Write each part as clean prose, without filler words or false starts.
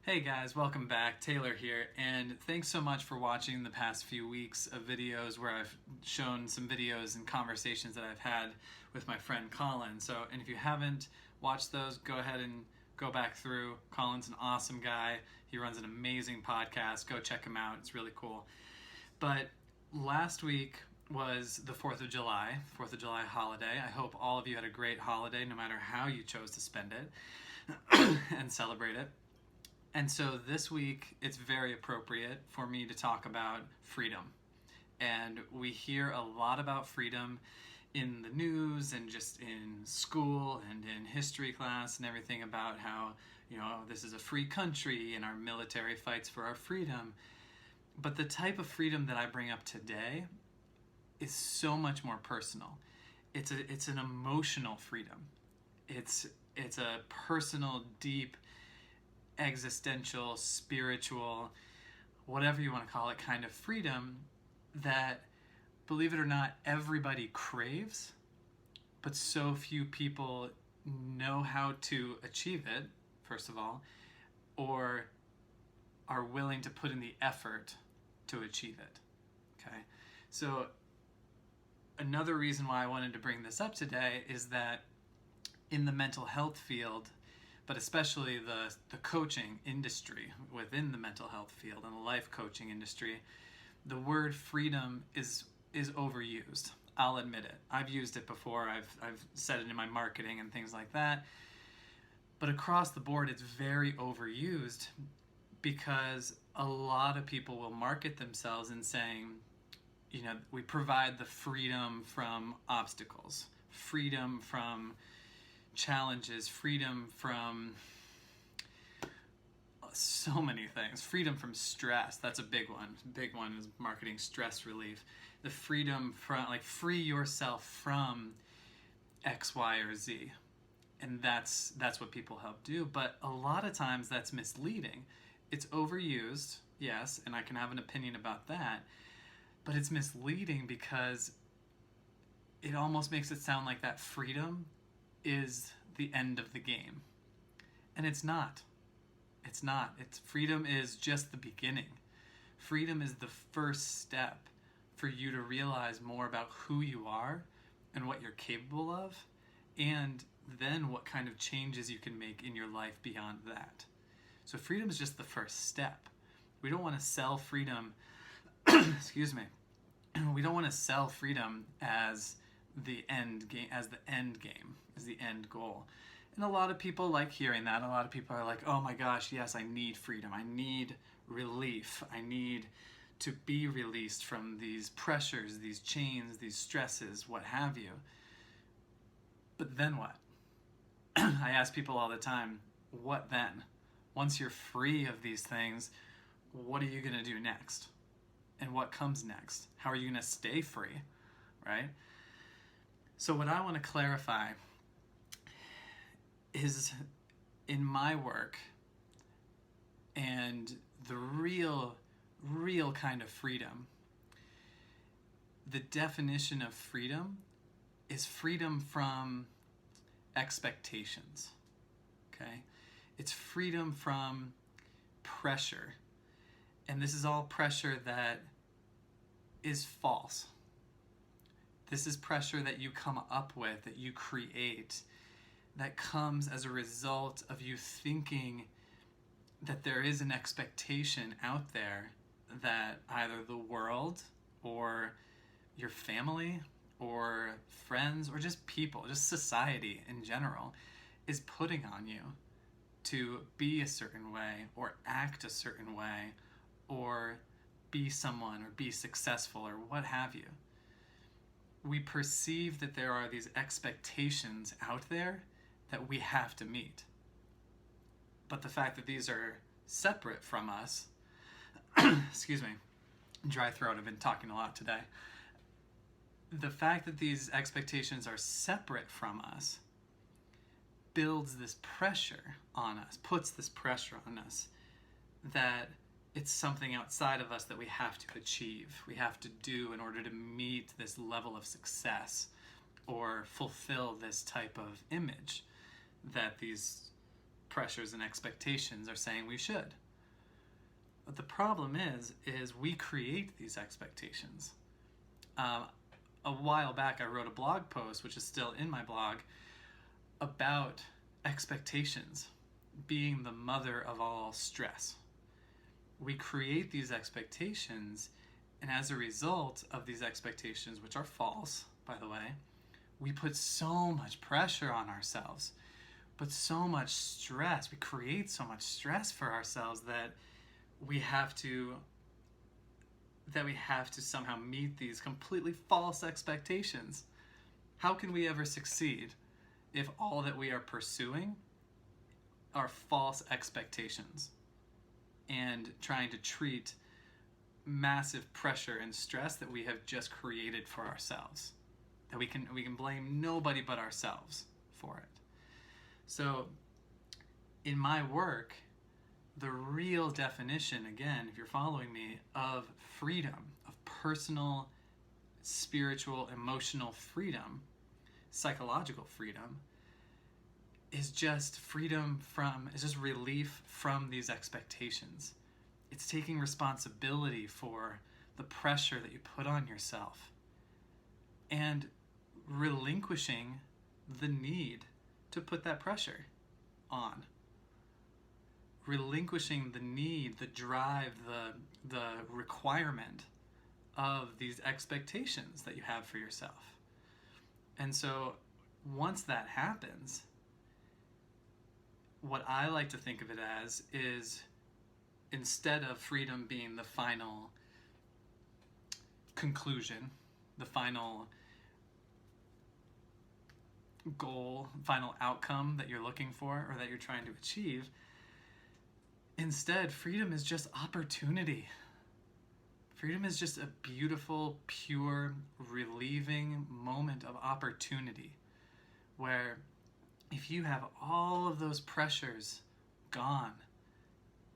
Hey guys, welcome back. Taylor here, and thanks so much for watching the past few weeks of videos where I've shown some videos and conversations that I've had with my friend Colin. And if you haven't watched those, go ahead and go back through. Colin's an awesome guy. He runs an amazing podcast. Go check him out. It's really cool. But last week was the 4th of July, 4th of July holiday. I hope all of you had a great holiday, no matter how you chose to spend it and celebrate it. And so this week, it's very appropriate for me to talk about freedom. And we hear a lot about freedom in the news and just in school and in history class and everything about how, this is a free country and our military fights for our freedom. But the type of freedom that I bring up today is so much more personal. It's an emotional freedom. It's a personal, deep, existential, spiritual, whatever you want to call it, kind of freedom that, believe it or not, everybody craves, but so few people know how to achieve it, first of all, or are willing to put in the effort to achieve it. Okay? So another reason why I wanted to bring this up today is that in the mental health field, but especially the coaching industry within the mental health field and the life coaching industry, the word freedom is overused. I'll admit it. I've used it before. I've said it in my marketing and things like that. But across the board, it's very overused because a lot of people will market themselves in saying, we provide the freedom from obstacles, freedom from challenges, freedom from so many things, freedom from stress. That's a big one is marketing stress relief. The freedom from, free yourself from X, Y, or Z. And that's what people help do. But a lot of times that's misleading. It's overused, yes, and I can have an opinion about that, but it's misleading because it almost makes it sound like that freedom is the end of the game. And it's not. It's not. Freedom is just the beginning. Freedom is the first step for you to realize more about who you are and what you're capable of, and then what kind of changes you can make in your life beyond that. So freedom is just the first step. We don't want to sell freedom, excuse me, we don't want to sell freedom as the end game, as the end goal. And a lot of people like hearing that. A lot of people are like, oh my gosh, yes, I need freedom. I need relief. I need to be released from these pressures, these chains, these stresses, what have you. But then what? I ask people all the time, what then? Once you're free of these things, what are you going to do next? And what comes next? How are you going to stay free, right? So what I want to clarify is, in my work, and the real kind of freedom, the definition of freedom is freedom from expectations, okay? It's freedom from pressure. And this is all pressure that is false. This is pressure that you come up with, that you create, that comes as a result of you thinking that there is an expectation out there that either the world or your family or friends or just people, just society in general, is putting on you to be a certain way or act a certain way or be someone or be successful or what have you. We perceive that there are these expectations out there that we have to meet. But the fact that these are separate from us, excuse me, dry throat, I've been talking a lot today. The fact that these expectations are separate from us builds this pressure on us, puts this pressure on us that it's something outside of us that we have to achieve, we have to do in order to meet this level of success or fulfill this type of image that these pressures and expectations are saying we should. But the problem is we create these expectations. A while back, I wrote a blog post, which is still in my blog, about expectations being the mother of all stress. We create these expectations, and as a result of these expectations, which are false, by the way, we put so much pressure on ourselves, but so much stress. We create so much stress for ourselves that we have to somehow meet these completely false expectations. How can we ever succeed if all that we are pursuing are false expectations and trying to treat massive pressure and stress that we have just created for ourselves, that we can blame nobody but ourselves for it? So in my work, the real definition, again, if you're following me, of freedom, of personal, spiritual, emotional freedom, psychological freedom, is just relief from these expectations. It's taking responsibility for the pressure that you put on yourself and relinquishing the need to put that pressure on. Relinquishing the need, the drive, the requirement of these expectations that you have for yourself. And so once that happens, what I like to think of it as is, instead of freedom being the final conclusion, the final goal, final outcome that you're looking for or that you're trying to achieve, instead, freedom is just opportunity. Freedom is just a beautiful, pure, relieving moment of opportunity where if you have all of those pressures gone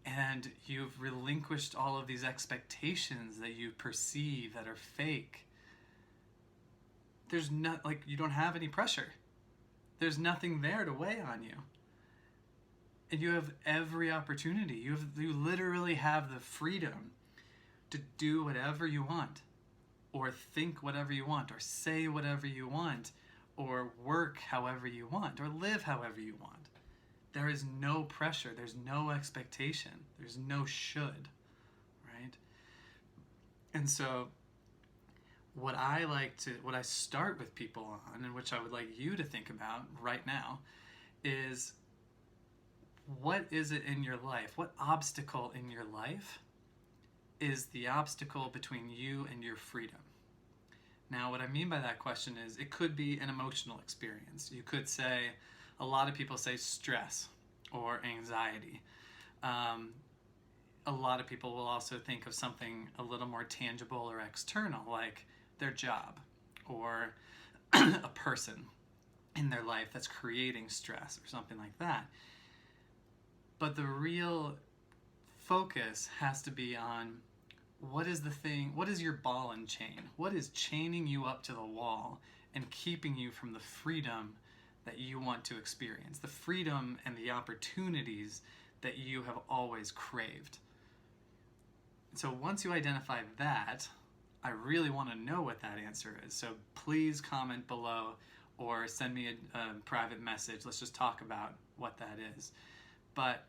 and you've relinquished all of these expectations that you perceive that are fake, there's not, like, you don't have any pressure. There's nothing there to weigh on you. And you have every opportunity. You literally have the freedom to do whatever you want, or think whatever you want, or say whatever you want, or work however you want, or live however you want. There is no pressure. There's no expectation. There's no should, right? And so what I start with people on, and which I would like you to think about right now, is what is it in your life? What obstacle in your life is the obstacle between you and your freedom? Now, what I mean by that question is, it could be an emotional experience. You could say, a lot of people say stress or anxiety. A lot of people will also think of something a little more tangible or external, like their job or a person in their life that's creating stress or something like that. But the real focus has to be on, what is your ball and chain? What is chaining you up to the wall and keeping you from the freedom that you want to experience, the freedom and the opportunities that you have always craved? So once you identify that, I really want to know what that answer is. So please comment below or send me a private message. Let's just talk about what that is. But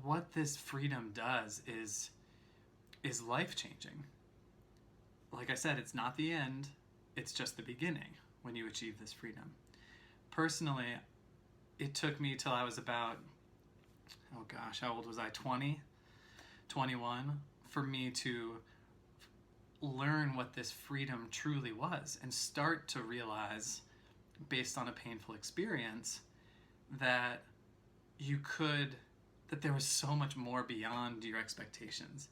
what this freedom does is life-changing. Like I said, it's not the end, it's just the beginning when you achieve this freedom. Personally, it took me till I was about, how old was I? 20, 21, for me to learn what this freedom truly was and start to realize, based on a painful experience, that there was so much more beyond your expectations.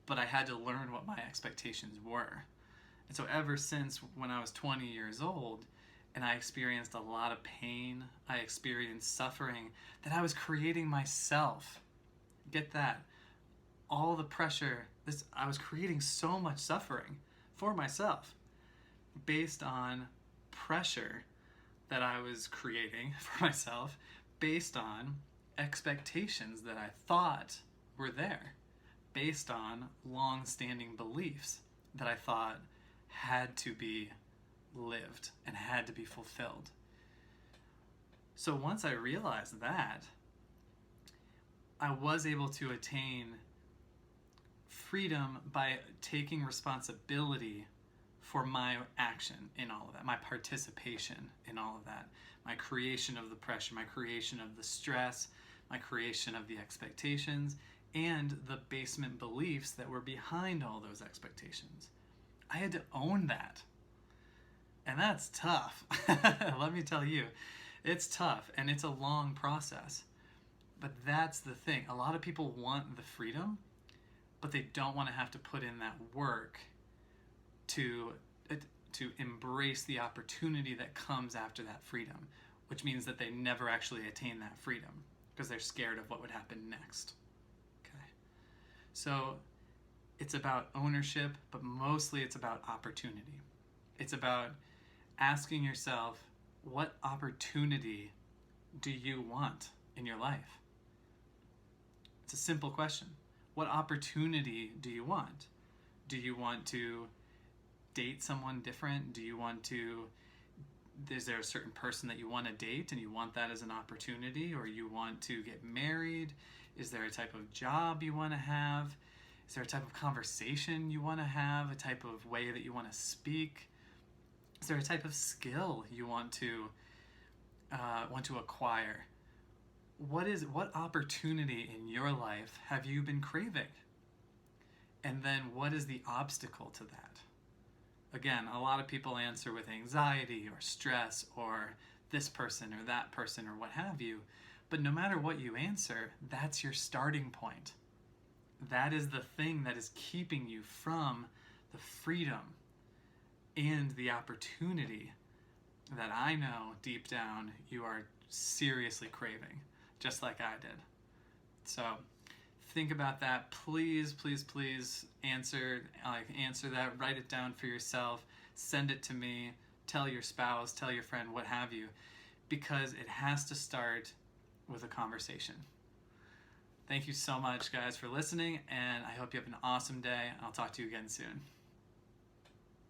But I had to learn what my expectations were. And so ever since when I was 20 years old and I experienced a lot of pain, I experienced suffering that I was creating myself. Get that? All the pressure, I was creating so much suffering for myself based on pressure that I was creating for myself, based on expectations that I thought were there, based on long-standing beliefs that I thought had to be lived and had to be fulfilled. So once I realized that, I was able to attain freedom by taking responsibility for my action in all of that, my participation in all of that, my creation of the pressure, my creation of the stress, my creation of the expectations, and the basement beliefs that were behind all those expectations. I had to own that. And that's tough. Let me tell you, it's tough and it's a long process. But that's the thing. A lot of people want the freedom, but they don't want to have to put in that work to embrace the opportunity that comes after that freedom, which means that they never actually attain that freedom because they're scared of what would happen next. Okay. So it's about ownership, but mostly it's about opportunity. It's about asking yourself, what opportunity do you want in your life? It's a simple question. What opportunity do you want? Do you want to date someone different? Is there a certain person that you want to date and you want that as an opportunity, or you want to get married? Is there a type of job you want to have? Is there a type of conversation you want to have, a type of way that you want to speak? Is there a type of skill you want to acquire? What opportunity in your life have you been craving? And then what is the obstacle to that? Again, a lot of people answer with anxiety or stress or this person or that person or what have you. But no matter what you answer, that's your starting point. That is the thing that is keeping you from the freedom and the opportunity that I know deep down you are seriously craving, just like I did. So think about that. Please, please, please answer that. Write it down for yourself. Send it to me. Tell your spouse, tell your friend, what have you, because it has to start with a conversation. Thank you so much, guys, for listening, and I hope you have an awesome day. I'll talk to you again soon.